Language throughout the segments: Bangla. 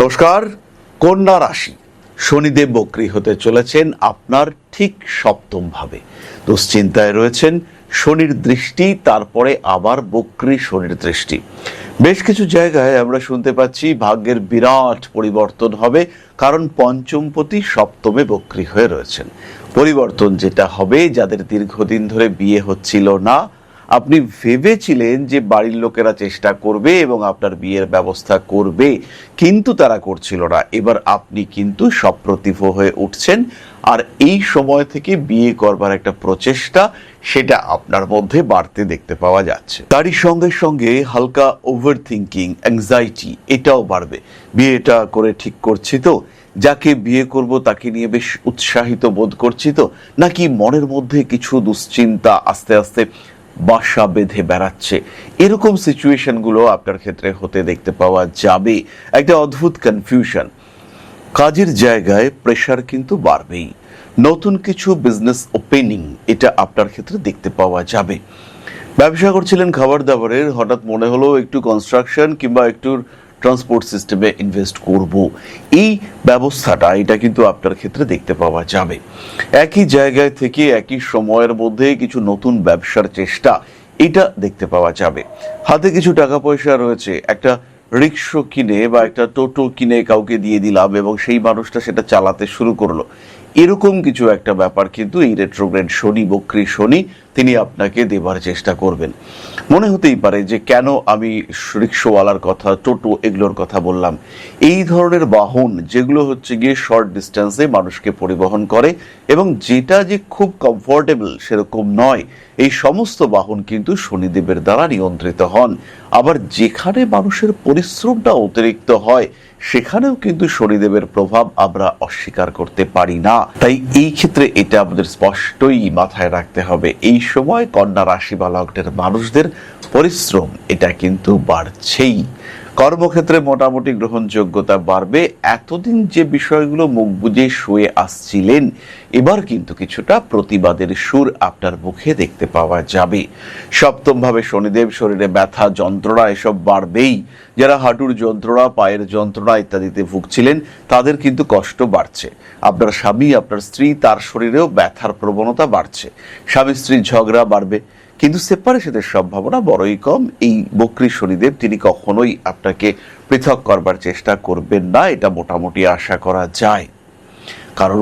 নমস্কার। কন্যা রাশি, শনিদেব বক্রী হতে চলেছেন আপনার ঠিক সপ্তম ভাবে। দুশ্চিন্তায় রয়েছেন, শনির দৃষ্টি, তারপরে আবার বক্রী শনির দৃষ্টি। বেশ কিছু জায়গায় আমরা শুনতে পাচ্ছি ভাগ্যের বিরাট পরিবর্তন হবে, কারণ পঞ্চমপতি সপ্তমে বক্রী হয়ে রয়েছেন। পরিবর্তন যেটা হবে, যাদের দীর্ঘদিন ধরে বিয়ে হচ্ছিল না, আপনি ভেবেছিলেন যে বাড়ির লোকেরা চেষ্টা করবে এবং আপনার বিয়ের ব্যবস্থা করবে, কিন্তু তারা করছিল না, এবার আপনি কিন্তু সপ্রতিভ হয়ে উঠছেন। আর এই সময় থেকে বিয়ে করবার একটা প্রচেষ্টা, সেটা আপনার মধ্যে বাড়তে দেখতে পাওয়া যাচ্ছে। তারই সঙ্গে সঙ্গে হালকা ওভার থিঙ্কিং, অ্যাংজাইটি এটাও বাড়বে। বিয়েটা করে ঠিক করছি তো, যাকে বিয়ে করব তাকে নিয়ে বেশ উৎসাহিত বোধ করছি তো, নাকি মনের মধ্যে কিছু দুশ্চিন্তা আস্তে আস্তে বাসা বেঁধে বেড়াচ্ছে, এরকম সিচুয়েশনগুলো আপনার ক্ষেত্রে হতে দেখতে পাওয়া যাবে। একটা অদ্ভুত কনফিউশন। কাজের জায়গায় প্রেশার কিন্তু বাড়বেই। নতুন কিছু বিজনেস ওপেনিং, এটা আপনার ক্ষেত্রে দেখতে পাওয়া যাবে। ব্যবসা করছিলেন খাবার দাবারের, হঠাৎ মনে হলো একটু কনস্ট্রাকশন কিংবা একটু ট্রান্সপোর্ট সিস্টেমে ইনভেস্ট করব, এই ব্যবস্থাটা এটা কিন্তু আপনার ক্ষেত্রে দেখতে পাওয়া যাবে। একই জায়গায় থেকে একই সময়ের মধ্যে কিছু নতুন ব্যবসার চেষ্টা, এটা দেখতে পাওয়া যাবে। হাতে কিছু টাকা পয়সা রয়েছে, একটা রিক্সা কিনে বা একটা টোটো কিনে কাউকে দিয়ে দিলাম এবং সেই মানুষটা সেটা চালাতে শুরু করলো, এরকম কিছু একটা ব্যাপার কিন্তু এই রেট্রোগ্রেড শনি, বক্রী শনি, তিনি আপনাকে দেবার চেষ্টা করবেন। মনে হতেই পারে যে কেন আমি রিক্সাওয়ালার কথা, টোটো এগুলোর কথা বললাম। এই ধরনের বাহন যেগুলো হচ্ছে গিয়ে শর্ট ডিস্টেন্সে মানুষকে পরিবহন করে এবং যেটা যে খুব কমফোর্টেবল সেরকম নয়, এই সমস্ত বাহন কিন্তু শনিদেবের দ্বারা নিয়ন্ত্রিত হন। আবার যেখানে মানুষের পরিশ্রমটা অতিরিক্ত হয়, সেখানেও কিন্তু শনিদেবের প্রভাব আমরা অস্বীকার করতে পারি না। তাই এই ক্ষেত্রে এটা আমাদের স্পষ্টই মাথায় রাখতে হবে, এই সময় কন্যা রাশি বা লগ্নের মানুষদের পরিশ্রম এটা কিন্তু বাড়ছেই। কর্মক্ষেত্রে মোটামুটি গ্রহণযোগ্যতা বাড়বে। এতদিন যে বিষয়গুলো মুখ বুজে শুয়ে আসছিলেন, এবার কিন্তু কিছুটা প্রতিবাদের সুর আপনার মুখে দেখতে পাওয়া যাবে। সপ্তম ভাবে শনিদেব, শরীরে ব্যথা যন্ত্রণা এসব বাড়বেই। যারা হাঁটুর যন্ত্রণা, পায়ের যন্ত্রণা ইত্যাদিতে ভুগছিলেন, তাদের কিন্তু কষ্ট বাড়ছে। আপনার স্বামী, আপনার স্ত্রী, তার শরীরেও ব্যথার প্রবণতা বাড়ছে। স্বামী স্ত্রীর ঝগড়া বাড়বে, কিন্তু সেপারেশনের সম্ভাবনা বড়ই কম। এই বক্রী শনিদেব তিনি কখনোই আপনাকে পৃথক করবার চেষ্টা করবেন না, এটা মোটামুটি আশা করা যায়।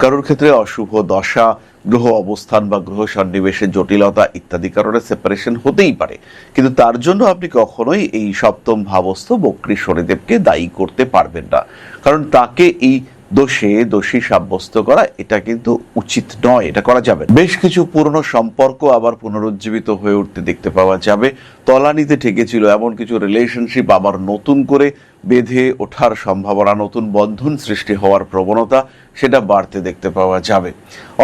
কারোর ক্ষেত্রে অশুভ দশা, গ্রহ অবস্থান বা গ্রহ সন্নিবেশের জটিলতা ইত্যাদি কারণে সেপারেশন হতেই পারে, কিন্তু তার জন্য আপনি কখনোই এই সপ্তম ভাবস্থ বক্রী শনিদেবকে দায়ী করতে পারবেন না, কারণ তাকে এই দোষী সাব্যস্ত করা এটা কিন্তু উচিত নয়, এটা করা যাবে। বেশ কিছু পুরনো সম্পর্ক আবার পুনরুজ্জীবিত হয়ে উঠতে দেখতে পাওয়া যাবে। তলানিতে ঠেকেছিল এমন কিছু রিলেশনশিপ আবার নতুন করে বেঁধে ওঠার সম্ভাবনা, নতুন বন্ধন সৃষ্টি হওয়ার প্রবণতা, সেটা বাড়তে দেখতে পাওয়া যাবে।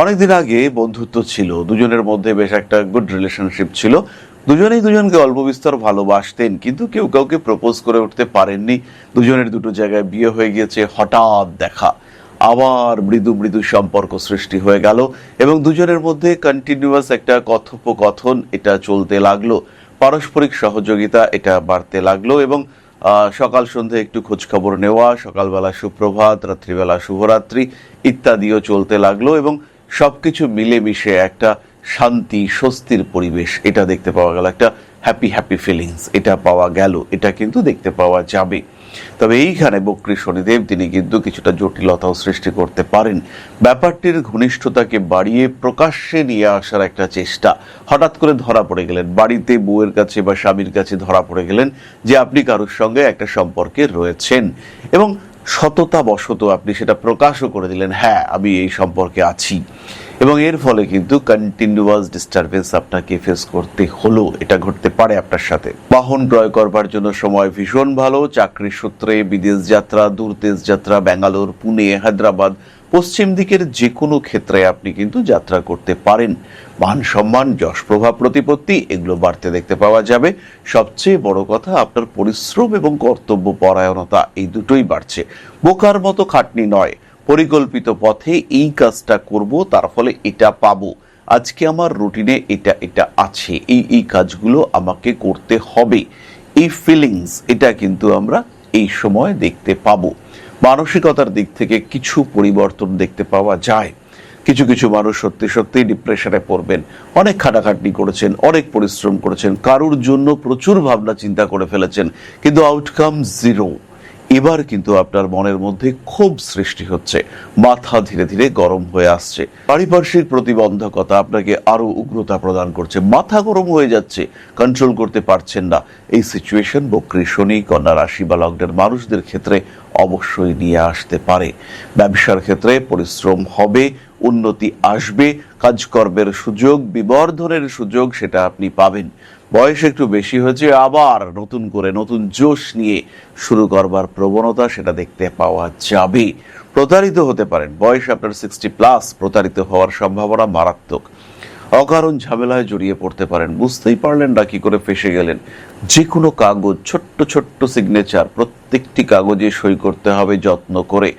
অনেকদিন আগে বন্ধুত্ব ছিল, দুজনের মধ্যে বেশ একটা গুড রিলেশনশিপ ছিল, দুজনেই দুজনকে অল্প বিস্তর ভালোবাসতেন, কিন্তু কেউ কাউকে প্রপোজ করে উঠতে পারেননি। দুজনের দুটো জায়গায় বিয়ে হয়ে গিয়েছে, হঠাৎ দেখা, আবার মৃদু মৃদু সম্পর্ক সৃষ্টি হয়ে গেল এবং দুজনের মধ্যে কন্টিনিউয়াস একটা কথোপকথন এটা চলতে লাগলো, পারস্পরিক সহযোগিতা এটা বাড়তে লাগলো এবং সকাল সন্ধ্যে একটু খোঁজখবর নেওয়া, সকালবেলা সুপ্রভাত, রাত্রিবেলা শুভরাত্রি ইত্যাদিও চলতে লাগলো এবং সবকিছু মিলেমিশে একটা শান্তি, স্বস্তির পরিবেশ এটা দেখতে পাওয়া গেল। একটা হ্যাপি ফিলিংস এটা পাওয়া গেল, এটা কিন্তু দেখতে পাওয়া যাবে। তবে এইখানে বক্রী শনিদেব তিনি কিন্তু কিছুটা জটিলতাও সৃষ্টি করতে পারেন। ব্যাপারটির ঘনিষ্ঠতাকে বাড়িয়ে প্রকাশ্যে নিয়ে আসার একটা চেষ্টা। হঠাৎ করে ধরা পড়ে গেলেন, বাড়িতে বউয়ের কাছে বা স্বামীর কাছে ধরা পড়ে গেলেন যে আপনি কারোর সঙ্গে একটা সম্পর্কে রয়েছেন এবং সততা বশত আপনি সেটা প্রকাশও করে দিলেন, হ্যাঁ আমি এই সম্পর্কে আছি, এবং এর ফলে কিন্তু কন্টিনিউয়াস ডিস্টারবেন্স আপনাকে ফেস করতে হলো। এটা ঘটতে পারে আপনার সাথে। বাহন ক্রয় করবার জন্য সময় ভীষণ ভালো। চাকরির সূত্রে বিদেশ যাত্রা, দূরদেশ যাত্রা, ব্যাঙ্গালোর, পুনে, হায়দ্রাবাদ, পশ্চিম দিকের যে কোনো ক্ষেত্রে আপনি কিন্তু যাত্রা করতে পারেন। মান সম্মান, যশ প্রভাব প্রতিপত্তি এগুলো বাড়তে দেখতে পাওয়া যাবে। সবচেয়ে বড় কথা, আপনার পরিশ্রম এবং কর্তব্য পরায়ণতা এই দুটোই বাড়ছে। বোকার মতো খাটনি নয়, পরিকল্পিত পথে এই কাজটা করব, তার ফলে এটা পাবো, আজকে আমার রুটিনে এটা আছে, এই কাজগুলো আমাকে করতে হবে, এই ফিলিংস এটা কিন্তু আমরা এই সময় দেখতে পাবো। মানসিকতার দিক থেকে কিছু পরিবর্তন দেখতে পাওয়া যায়। কিছু কিছু মানুষ সত্যি সত্যি ডিপ্রেশনে পড়বেন, অনেক খাটাখাটনি করেছেন, অনেক পরিশ্রম করেছেন, কারুর জন্য প্রচুর ভাবনা চিন্তা করে ফেলেছেন, কিন্তু আউটকাম জিরো। এবার কিন্তু আপনার মনের মধ্যে ক্ষোভ সৃষ্টি হচ্ছে, মাথা ধীরে ধীরে গরম হয়ে আসছে, পারিপার্শ্বিক প্রতিবন্ধকতা আপনাকে আরো উগ্রতা প্রদান করছে, মাথা গরম হয়ে যাচ্ছে, কন্ট্রোল করতে পারছেন না। এই সিচুয়েশন বক্রী শনি কন্যা রাশি বা লগ্নের মানুষদের ক্ষেত্রে অবশ্যই নিয়ে আসতে পারে। ব্যবসার ক্ষেত্রে পরিশ্রম হবে, উন্নতি আসবে, কাজকর্মের সুযোগ, বিবর্ধনের সুযোগ সেটা আপনি পাবেন। বয়স একটু বেশি হয়েছে, আবার নতুন করে নতুন জোশ নিয়ে শুরু করবার প্রবণতা সেটা দেখতে পাওয়া যাবে। প্রতারিত হতে পারেন, বয়স আপনার 60+, প্রতারিত হওয়ার সম্ভাবনা মারাত্মক। অকারণ ঝামেলায় জড়িয়ে পড়তে পারেন, বুঝতেই পারলেন না কি করে ফেসে গেলেন। যে কোনো কাগজ, ছোট্ট ছোট্ট সিগনেচার, প্রত্যেকটি কাগজে সই করতে হবে যত্ন করে।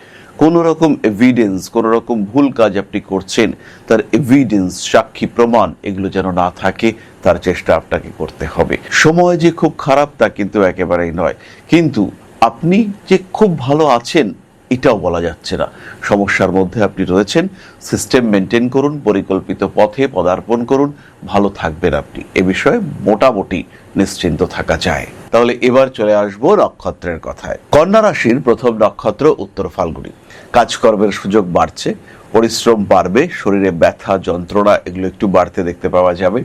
কোনো রকম এভিডেন্স, কোনো রকম ভুল কাজ আপনি করছেন, তার এভিডেন্স, সাক্ষী প্রমাণ এগুলো যেন না থাকে, তার চেষ্টা আপনাকে করতে হবে। সময় যে খুব খারাপ তা কিন্তু একেবারেই নয়, কিন্তু আপনি যে খুব ভালো আছেন এটাও বলা যাচ্ছে না। সমস্যার মধ্যে আপনি রয়েছেন, সিস্টেম মেনটেন করুন, পরিকল্পিত পথে পদার্পণ করুন, ভালো থাকবেন আপনি। এ বিষয়ে মোটামুটি নিশ্চিন্ত থাকা যায়। তাহলে এবার চলে আসবো নক্ষত্রের কথায়। কন্যা রাশির প্রথম নক্ষত্র উত্তর ফাল্গুনী। কাজকর্মের সুযোগ বাড়ছে, পরিশ্রম বাড়বে, শরীরে ব্যথা যন্ত্রণা এগুলো একটু বাড়তে দেখতে পাওয়া যাবে।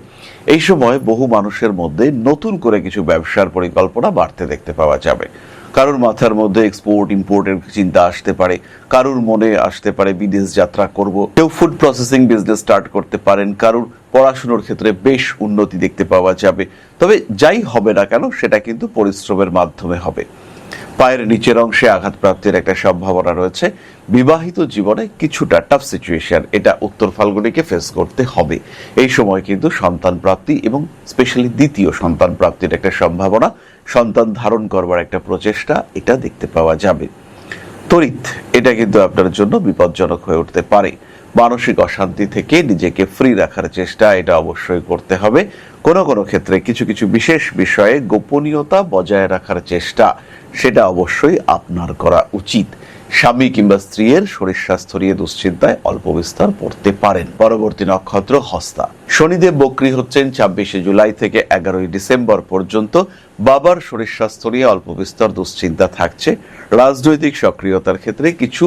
এই সময় বহু মানুষের মধ্যে নতুন করে কিছু ব্যবসার পরিকল্পনা বাড়তে দেখতে পাওয়া যাবে। কারুর মাথার মধ্যে এক্সপোর্ট ইম্পোর্টের চিন্তা আসতে পারে, কারুর মনে আসতে পারে বিদেশ যাত্রা করব, কেউ ফুড প্রসেসিং বিজনেস স্টার্ট করতে পারেন, কারুর পড়াশোনার ক্ষেত্রে বেশ উন্নতি দেখতে পাওয়া যাবে। তবে যাই হবে না কেন সেটা কিন্তু পরিশ্রমের মাধ্যমে হবে। পায়ের নিচের অংশে আঘাতপ্রাপ্তির একটা সম্ভাবনা রয়েছে। বিবাহিত জীবনে কিছুটা টাফ সিচুয়েশন এটা উত্তর ফাল্গুনীকে ফেস করতে হবে। এই সময় কিন্তু সন্তান প্রাপ্তি এবং স্পেশালি দ্বিতীয় সন্তান প্রাপ্তির একটা সম্ভাবনা, সন্তান ধারণ করবার একটা প্রচেষ্টা এটা দেখতে পাওয়া যাবে। তড়িৎ এটা কিন্তু আপনার জন্য বিপজ্জনক হয়ে উঠতে পারে। মানসিক অশান্তি থেকে নিজেকে ফ্রি রাখার চেষ্টা এটা অবশ্যই করতে হবে। কোনো কোনো ক্ষেত্রে কিছু কিছু বিশেষ বিষয়ে গোপনীয়তা বজায় রাখার চেষ্টা সেটা অবশ্যই আপনার করা উচিত। স্বামী কিংবা স্ত্রীর শরীর স্বাস্থ্য নিয়ে দুশ্চিন্তায় অল্প বিস্তর পড়তে পারেন। পরবর্তী নক্ষত্র হস্তা। শনিদেব বক্রী হচ্ছেন 26শে জুলাই থেকে 11ই ডিসেম্বর পর্যন্ত। বাবার শরীর স্বাস্থ্য নিয়ে অল্প বিস্তর দুশ্চিন্তা থাকছে। রাজনৈতিক সক্রিয়তার ক্ষেত্রে কিছু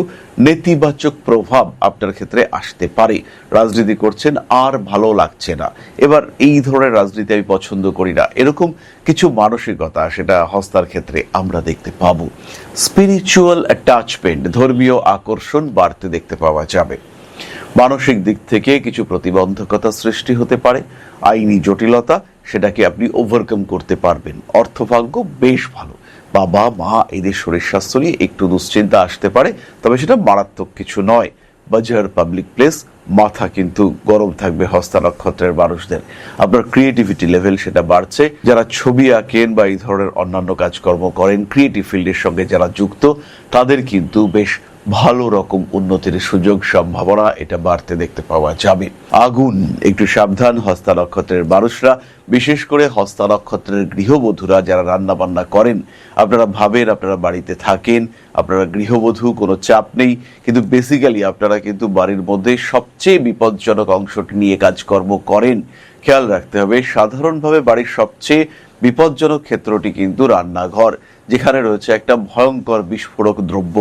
নেতিবাচক প্রভাব আপনার ক্ষেত্রে আসতে পারে। রাজনীতি করছেন আর ভালো লাগছে না, এবার এই ধরনের রাজনীতি আমি পছন্দ করি না, এরকম কিছু মানসিকতা সেটা হস্তার ক্ষেত্রে আমরা দেখতে পাবো। স্পিরিচুয়াল অ্যাটাচমেন্ট, ধর্মীয় আকর্ষণ বাড়তে দেখতে পাওয়া যাবে। মানসিক দিক থেকে কিছু প্রতিবন্ধকতা সৃষ্টি হতে পারে। আইনি জটিলতা সেটাকে আপনি ওভারকাম করতে পারবেন। অর্থভাগ্য বেশ ভালো। বাবা মা এদের শরীর স্বাস্থ্য নিয়ে একটু দুশ্চিন্তা আসতে পারে, তবে সেটা মারাত্মক কিছু নয়। বাজার, পাবলিক প্লেস, মাথা কিন্তু গরম থাকবে হস্তা নক্ষত্রের মানুষদের। আপনার ক্রিয়েটিভিটি লেভেল সেটা বাড়ছে। যারা ছবি আঁকেন বা এই ধরনের অন্যান্য কাজকর্ম করেন, ক্রিয়েটিভ ফিল্ডের সঙ্গে যারা যুক্ত, তাদের কিন্তু বেশ ভালো রকম উন্নতির সুযোগ সম্ভাবনা এটা বাড়তে দেখতে পাওয়া যাবে। আগুন, একটু সাবধান হস্তা নক্ষত্রের মানুষরা, বিশেষ করে হস্তা নক্ষত্রের গৃহবধূরা যারা রান্না বান্না করেন। আপনারা ভাবেন আপনারা বাড়িতে থাকেন, আপনারা গৃহবধূ, কোনো চাপ নেই, কিন্তু বেসিক্যালি আপনারা কিন্তু বাড়ির মধ্যে সবচেয়ে বিপজ্জনক অংশটি নিয়ে কাজকর্ম করেন। খেয়াল রাখতে হবে, সাধারণভাবে বাড়ির সবচেয়ে বিপজ্জনক ক্ষেত্রটি কিন্তু রান্নাঘর, যেখানে রয়েছে একটা ভয়ঙ্কর বিস্ফোরক দ্রব্য,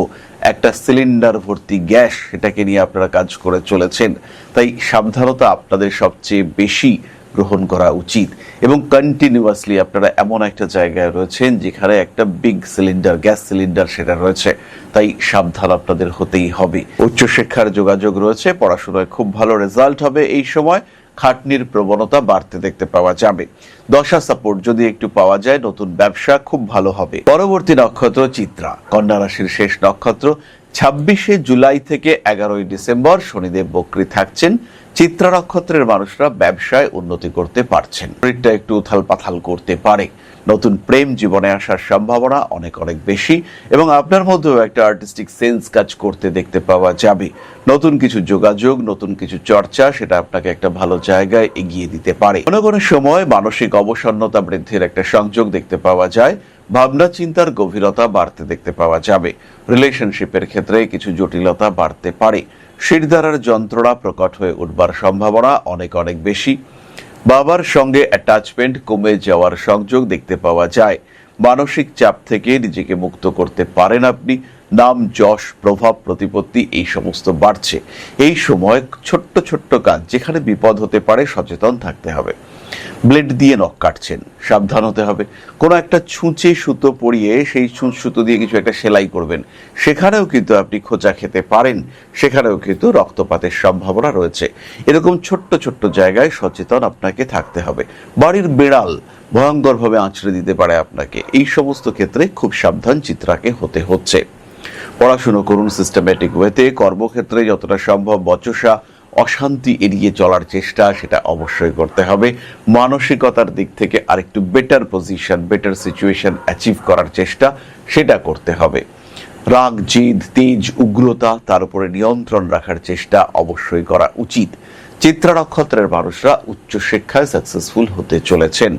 একটা সিলিন্ডার ভর্তি গ্যাস, সেটাকে নিয়ে আপনারা কাজ করে চলেছেন। তাই সাবধানতা আপনাদের সবচেয়ে বেশি গ্রহণ করা উচিত। এবং কন্টিনিউয়াসলি আপনারা এমন একটা জায়গায় রয়েছেন যেখানে একটা বিগ সিলিন্ডার, গ্যাস সিলিন্ডার সেটা রয়েছে, তাই সাবধান আপনাদের হতেই হবে। উচ্চশিক্ষার যোগাযোগ রয়েছে, পড়াশোনায় খুব ভালো রেজাল্ট হবে। এই সময় খাটনির প্রবণতা বাড়তে দেখতে পাওয়া যাবে। দশা সাপোর্ট যদি একটু পাওয়া যায়, নতুন ব্যবসা খুব ভালো হবে। পরবর্তী নক্ষত্র চিত্রা, কন্যা রাশির শেষ নক্ষত্র। 26শে জুলাই থেকে 11ই ডিসেম্বর শনিদেব বক্রী থাকছেন। চিত্রা নক্ষত্রের মানুষরা ব্যবসায় উন্নতি করতে পারছেন। শরীরটা একটু উথাল পাথাল করতে পারে। নতুন প্রেম জীবনে আসার সম্ভাবনা অনেক অনেক বেশি এবং আপনার মধ্যেও একটা আর্টিস্টিক সেন্স কাজ করতে দেখতে পাওয়া যাবে। নতুন কিছু যোগাযোগ, নতুন কিছু চর্চা সেটা আপনাকে একটা ভালো জায়গায় এগিয়ে দিতে পারে। কোনো কোনো সময় মানসিক অবসন্নতা বৃদ্ধির একটা সংযোগ দেখতে পাওয়া যায়। ভাবনা চিন্তার গভীরতা বাড়তে দেখতে পাওয়া যাবে। রিলেশনশিপের ক্ষেত্রে কিছু জটিলতা বাড়তে পারে। শিরদাঁড়ার যন্ত্রণা প্রকট হয়ে উঠবার সম্ভাবনা অনেক অনেক বেশি। বাবার সঙ্গে অ্যাটাচমেন্ট কমে যাওয়ার সংযোগ দেখতে পাওয়া যায়। মানসিক চাপ থেকে নিজেকে মুক্ত করতে পারেন আপনি। নাম, যশ, প্রভাব, প্রতিপত্তি এই সমস্ত বাড়ছে। এই সময় ছোট্ট ছোট্ট কাজ যেখানে বিপদ হতে পারে সচেতন থাকতে হবে। ব্লেড দিয়ে নখ কাটছেন, সাবধান হতে হবে। কোনো একটা ছুঁচে সুতো পরিয়ে সেই সুতো দিয়ে কিছু একটা সেলাই করবেন, সেখানেও কিন্তু আপনি খোঁচা খেতে পারেন, সেখানেও কিন্তু রক্তপাতের সম্ভাবনা রয়েছে। এরকম ছোট্ট ছোট্ট জায়গায় সচেতন আপনাকে থাকতে হবে। বাড়ির বেড়াল ভয়ঙ্করভাবে আঁচড়ে দিতে পারে আপনাকে, এই সমস্ত ক্ষেত্রে খুব সাবধান চিত্রাকে হতে হচ্ছে। পড়াশুনো করুন সিস্টেম্যাটিক ওয়েতে। কর্মক্ষেত্রে যতটা সম্ভব বচসা, অশান্তি এড়িয়ে চলার চেষ্টা সেটা অবশ্যই করতে হবে। মানসিকতার দিক থেকে আরেকটু better position, better situation achieve করার চেষ্টা সেটা করতে হবে। রাগ, জিদ, তেজ, উগ্রতা তার উপরে নিয়ন্ত্রণ রাখার চেষ্টা অবশ্যই করা উচিত। চিত্রা নক্ষত্রের মানুষরা উচ্চশিক্ষায় সাকসেসফুল হতে চলেছেন।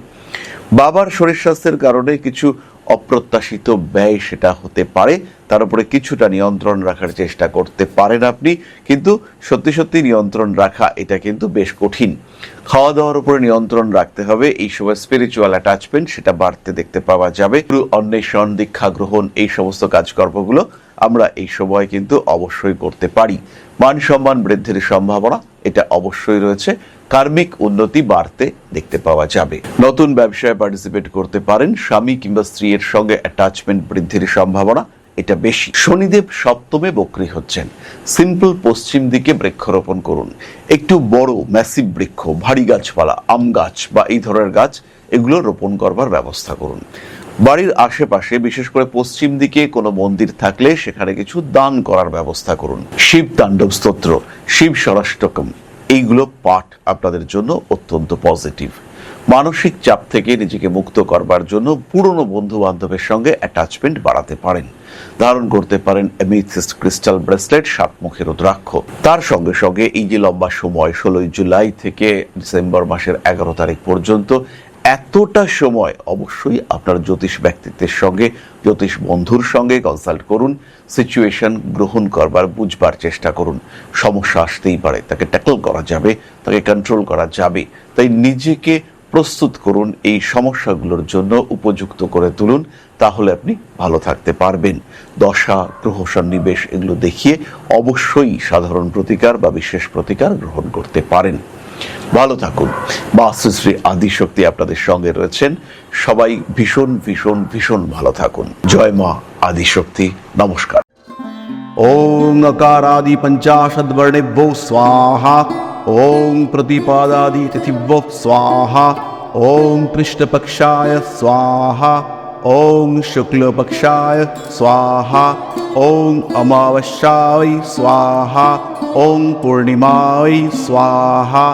বাবার শরীর স্বাস্থ্যের কারণে কিছু অপ্রত্যাশিত ব্যয় সেটা হতে পারে, তার উপরে কিছুটা নিয়ন্ত্রণ রাখার চেষ্টা করতে পারেন আপনি, কিন্তু সত্যি সত্যি নিয়ন্ত্রণ রাখা এটা কিন্তু বেশ কঠিন। খাওয়া দাওয়ার উপরে নিয়ন্ত্রণ রাখতে হবে। এই সময় স্পিরিচুয়াল অ্যাটাচমেন্ট সেটা বাড়তে দেখতে পাওয়া যাবে। অন্বেষণ, দীক্ষা গ্রহণ এই সমস্ত কাজকর্মগুলো আমরা এই সময় কিন্তু অবশ্যই করতে পারি। মান সম্মান বৃদ্ধির সম্ভাবনা এটা অবশ্যই রয়েছে। কার্মিক উন্নতি বাড়তে দেখতে পাওয়া যাবে। নতুন ব্যবসায় পার্টিসিপেট করতে পারেন। স্বামী কিংবা স্ত্রীর সঙ্গে অ্যাটাচমেন্ট বৃদ্ধির সম্ভাবনা এটা বেশি। শনিদেব সপ্তমে বক্রী হচ্ছেন। সিম্পল পশ্চিম দিকে বৃক্ষরোপণ করুন। একটু বড় ম্যাসিভ বৃক্ষ, ভারী গাছপালা, আম গাছ বা এই ধরনের গাছ এগুলো রোপণ করবার ব্যবস্থা করুন। বাড়ির আশেপাশে বিশেষ করে পশ্চিম দিকে কোনো মন্দির থাকলে সেখানে কিছু দান করার ব্যবস্থা করুন। শিব তাণ্ডব স্তোত্র, শিব স্বরাষ্টকম এইগুলো পাঠ আপনাদের জন্য অত্যন্ত পজিটিভ। মানসিক চাপ থেকে নিজেকে মুক্ত করবার জন্য পুরনো বন্ধু বান্ধবের সঙ্গে অ্যাটাচমেন্ট বাড়াতে পারেন। ধারণ করতে পারেন অ্যামেথিস্ট ক্রিস্টাল ব্রেসলেট, সাতমুখী রুদ্রাক্ষ। তার সঙ্গে সঙ্গে এই যে লম্বা সময় 16 জুলাই থেকে ডিসেম্বর মাসের 11 তারিখ পর্যন্ত এতটা সময় অবশ্যই আপনার জ্যোতিষ ব্যক্তিত্বের সঙ্গে, জ্যোতিষ বন্ধুর সঙ্গে কনসাল্ট করুন। সিচুয়েশন গ্রহণ করবার, বুঝবার চেষ্টা করুন। সমস্যা আসতেই পারে, তাকে ট্যাকল করা যাবে, তাকে কন্ট্রোল করা যাবে। তাই নিজেকে প্রস্তুত করুন, এই সমস্যাগুলোর জন্য উপযুক্ত করে তুলুন, তাহলে আপনি ভালো থাকতে পারবেন। দশা, গ্রহ সন্নিবেশ এগুলো দেখিয়ে অবশ্যই সাধারণ প্রতিকার বা বিশেষ প্রতিকার গ্রহণ করতে পারেন। ভালো থাকুন। মা শ্রী আদিশক্তি আপনাদের সঙ্গে রয়েছেন। সবাই ভীষণ ভীষণ ভীষণ ভালো থাকুন। জয় মা আদিশক্তি। নমস্কার। ओम अकारादि पंचाशद वर्णेभ्यो स्वाहा। ओम प्रतिपादादि तिथिभ्यो स्वाहा। ओम कृष्णपक्षाय स्वाहा। ओम शुक्लपक्षाय स्वाहा। ओम अमावस्याय स्वाहा। ओम पूर्णिमाय स्वाहा।